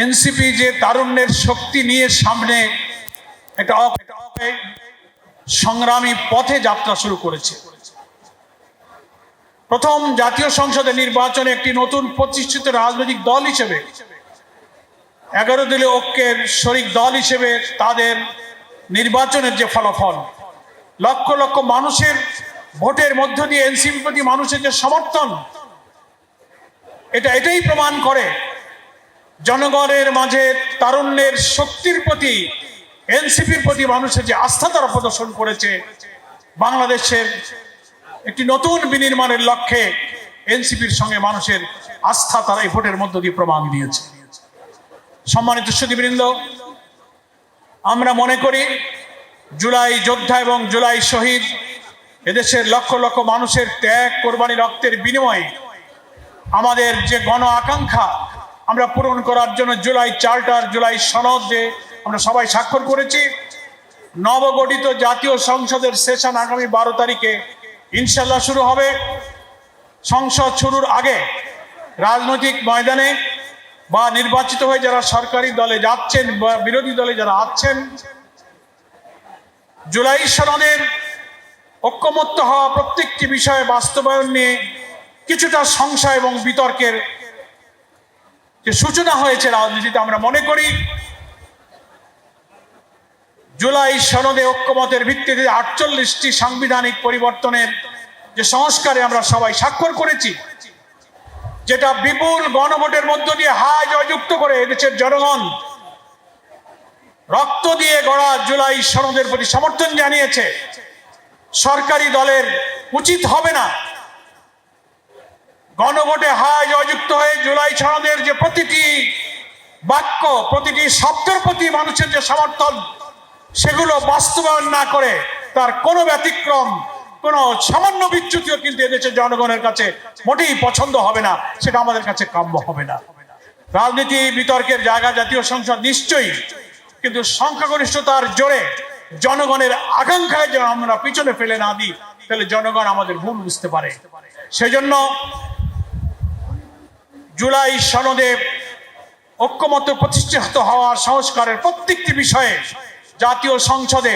NCP যে তারুণ্যের শক্তি নিয়ে সামনে একটা সংগ্রামী পথে যাত্রা শুরু করেছে। প্রথম জাতীয় সংসদের নির্বাচনে একটি নতুন প্রতিষ্ঠিত রাজনৈতিক দল হিসেবে 11 দলীয় ঐক্যের শরিক দল হিসেবে তাদের নির্বাচনের যে ফলাফল, লক্ষ লক্ষ মানুষের ভোটের মধ্য দিয়ে এনসিপির প্রতি মানুষের যে সমর্থন, এটাই প্রমাণ করে জনগণের মাঝে তারুণ্যের শক্তির প্রতি, এনসিপির প্রতি মানুষের যে আস্থা তারা প্রদর্শন করেছে। বাংলাদেশের একটি নতুন বিনির্মাণের লক্ষ্যে এনসিপির সঙ্গে মানুষের আস্থা তারা এই ভোটের মধ্য দিয়ে প্রমাণ দিয়েছে। সম্মানিত সুধীবৃন্দ, আমরা মনে করি জুলাই যোদ্ধা এবং জুলাই শহীদ, এদেশের লক্ষ লক্ষ মানুষের ত্যাগ, কোরবানি, রক্তের বিনিময়ে আমাদের যে গণ আকাঙ্ক্ষা আমরা পূরণ করার জন্য জুলাই চার্টার, জুলাই সনদ যে আমরা সবাই স্বাক্ষর করেছি, নবগঠিত জাতীয় সংসদের সেশন আগামী 12 তারিখে ইনশাল্লাহ শুরু হবে। সংসদ শুরুর আগে রাজনৈতিক ময়দানে বা নির্বাচিত হয়ে যারা সরকারি দলে যাচ্ছেন বা বিরোধী দলে যারা আছেন, জুলাই সনদের ঐক্যমত্য হওয়া প্রত্যেকটি বিষয়ে বাস্তবায়ন নিয়ে কিছুটা সংশয় এবং বিতর্কের যে সূচনা হয়েছে রাজনীতিতে, আমরা মনে করি জুলাই সনদে ঐক্যমতের ভিত্তিতে 48টি সাংবিধানিক পরিবর্তনের যে সংস্কারে আমরা সবাই স্বাক্ষর করেছি, যেটা বিপুল গণভোটের মধ্য দিয়ে হায় জয়যুক্ত করে এদেশের জনগণ রক্ত দিয়ে গড়া জুলাই সনদের প্রতি সমর্থন জানিয়েছে। সরকারি দলের উচিত হবে না গণভোটে হায় জয়যুক্ত হয়ে জুলাই সনদের যে প্রতিটি বাক্য, প্রতিটি শব্দের প্রতি মানুষের যে সমর্থন, সেগুলো বাস্তবায়ন না করে তার কোনো ব্যতিক্রম, কোনো সামান্য বিচ্যুতিও কিন্তু এদেশের জনগণের কাছে মোটেই পছন্দ হবে না, সেটা আমাদের কাছে কাম্য হবে না। রাজনীতি বিতর্কের জায়গা জাতীয় সংসদ নিশ্চয়ই, কিন্তু সংখ্যাগরিষ্ঠতার জোরে জনগণের আকাঙ্ক্ষায় যেন আমরা পিছনে ফেলে না দিই, তাহলে জনগণ আমাদের ভুল বুঝতে পারে। সেজন্য জুলাই সনদে ঐক্যমত্য প্রতিষ্ঠিত হওয়ার সংস্কারের প্রত্যেকটি বিষয়ে জাতীয় সংসদে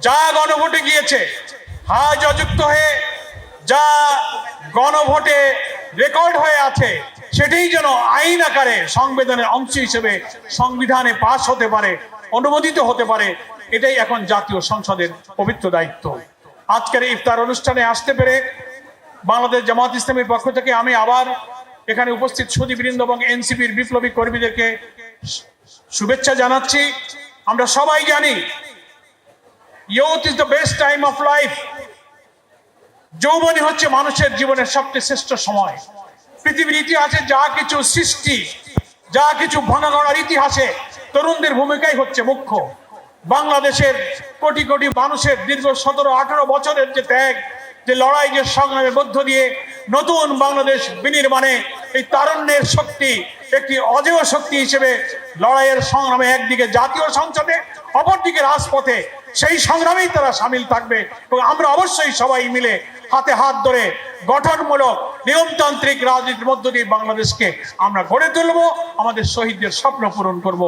যা গণভোটে গিয়েছে, হায় জয়যুক্ত হয়ে যা গণভোটে রেকর্ড হয়ে আছে, সেটাই যেন আইন আকারে সংবিধানের অংশ হিসেবে সংবিধানে পাশ হতে পারে, অনুমোদিত হতে পারে। এটাই এখন জাতীয় সংসদের পবিত্র দায়িত্ব। আজকের ইফতার অনুষ্ঠানে আসতে পেরে বাংলাদেশ জামাত ইসলামীর পক্ষ থেকে আমি আবার এখানে উপস্থিত সুধীবৃন্দ এবং এনসিপির বিপ্লবী কর্মীদেরকে শুভেচ্ছা জানাচ্ছি। আমরা সবাই জানি youth is the best time of life. যৌবনই হচ্ছে মানুষের জীবনের সবচেয়ে শ্রেষ্ঠ সময়। পৃথিবীর ইতিহাসে যা কিছু সৃষ্টি, যা কিছু ভাঙা গড়ার ইতিহাসে তরুণদের ভূমিকাই হচ্ছে মুখ্য। বাংলাদেশের কোটি কোটি মানুষের দীর্ঘ 17-18 বছরের যে ত্যাগ, যে লড়াই, যে সংগ্রামের মধ্য দিয়ে নতুন বাংলাদেশ বিনির্মাণে এই তারুণ্যের শক্তি একটি অজেয় শক্তি হিসেবে লড়াইয়ের সংগ্রামে একদিকে জাতীয় সংসদে, অপরদিকে রাজপথে সেই সংগ্রামেই তারা সামিল থাকবে। এবং আমরা অবশ্যই সবাই মিলে হাতে হাত ধরে গঠনমূলক নিয়মতান্ত্রিক রাজনীতির মধ্য দিয়ে বাংলাদেশকে আমরা গড়ে তুলব, আমাদের শহীদদের স্বপ্ন পূরণ করব।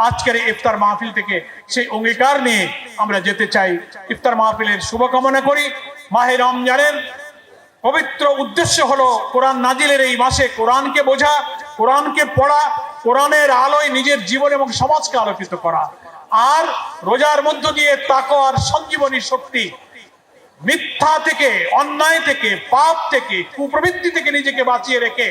আজকের এই ইফতার মাহফিল থেকে সেই অঙ্গীকার নিয়ে আমরা যেতে চাই। ইফতার মাহফিলের শুভকামনা করি। মাহে রমজানের পবিত্র উদ্দেশ্য হলো কোরআন নাজিলের এই মাসে কোরআনকে বোঝা, কোরআনকে পড়া, কোরআনের আলোয় নিজের জীবন এবং সমাজকে আলোকিত করা। আর রোজার মধ্য দিয়ে তাকওয়ার সঞ্জীবনী শক্তি, মিথ্যা থেকে, অন্যায় থেকে, পাপ থেকে, কুপ্রবৃত্তি থেকে নিজেকে বাঁচিয়ে রেখে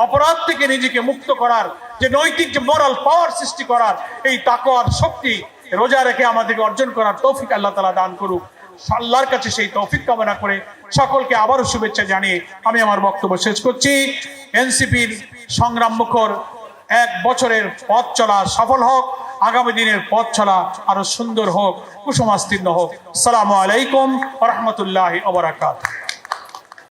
অপরাধ থেকে নিজেকে মুক্ত করার যে নৈতিক, যে মোরাল পাওয়ার সৃষ্টি করার এই তাকওয়ার শক্তি রোজা রেখে আমাদেরকে অর্জন করার তৌফিক আল্লাহ তাআলা দান করুক। আল্লাহর কাছে সেই তৌফিক কামনা করে সকলকে আবারও শুভেচ্ছা জানিয়ে আমি আমার বক্তব্য শেষ করছি। এনসিপির সংগ্রাম মুখর 1 বছরের পথ চলা সফল হোক, আগামী দিনের পথ চলা আরো সুন্দর হোক, কুসুমাস্তীর্ণ হোক। আসসালামু আলাইকুম ওয়া রাহমাতুল্লাহি ওয়া বারাকাতুহু।